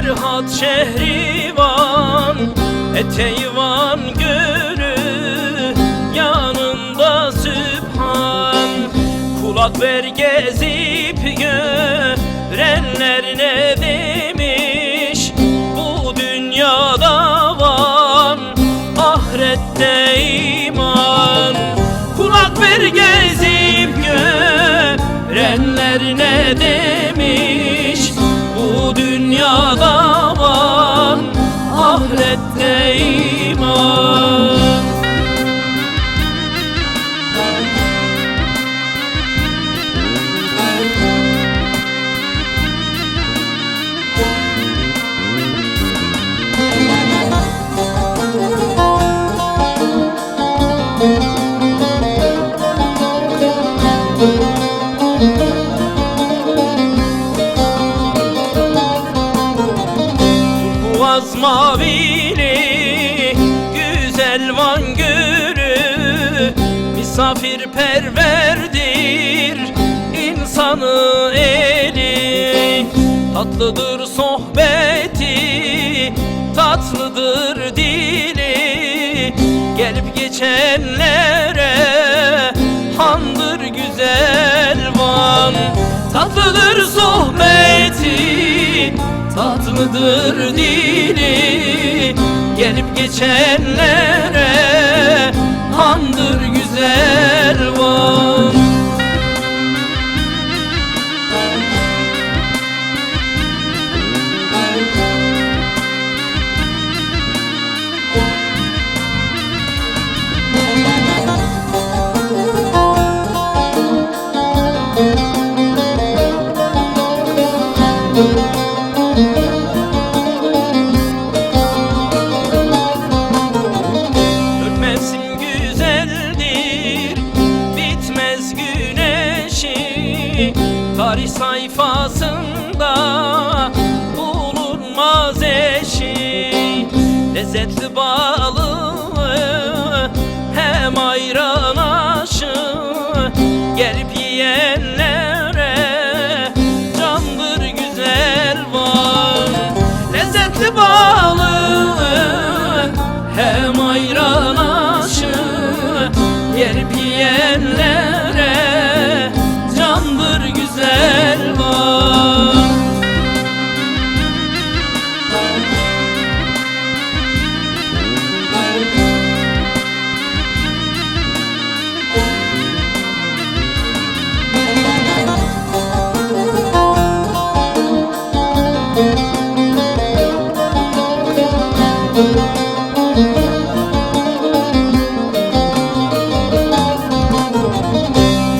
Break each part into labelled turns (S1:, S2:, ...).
S1: Serhat Şehrivan, eteği Van Gölü, yanında Sübhan. Kulak ver gezip görenler ne demiş, bu dünyada var, ahirette iman. Kulak ver gezip görenler ne demiş, bu dünyada var, ahirette iman. Turkuaz mavili güzel Van Gölü, misafirperverdir insanı eli. Tatlıdır sohbeti, tatlıdır dili, gelip geçenlere handır güzel Van. Tatlıdır sohbeti, tatlıdır dili, gelip geçenlere handır güzel Van. Dört mevsim güzeldir, bitmez güneşi, tarih sayfasında bulunmaz eşi. Lezzetli balığı hem ayran aşı, gelip yiyenlere candır güzel Van. Lezzetli balığı hem ayran aşı, gelip yiyenlere candır güzel Van.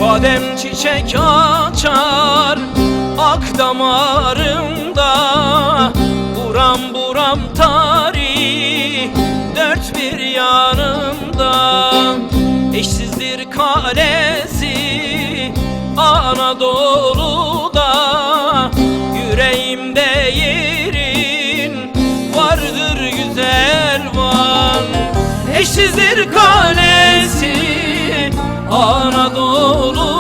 S1: Badem çiçek açar ak damarımda, buram buram tarih dört bir yanımda. Eşsizdir kalesi Anadolu'da, yüreğimde yerin vardır güzel Van. Eşsizdir kalesi Anadolu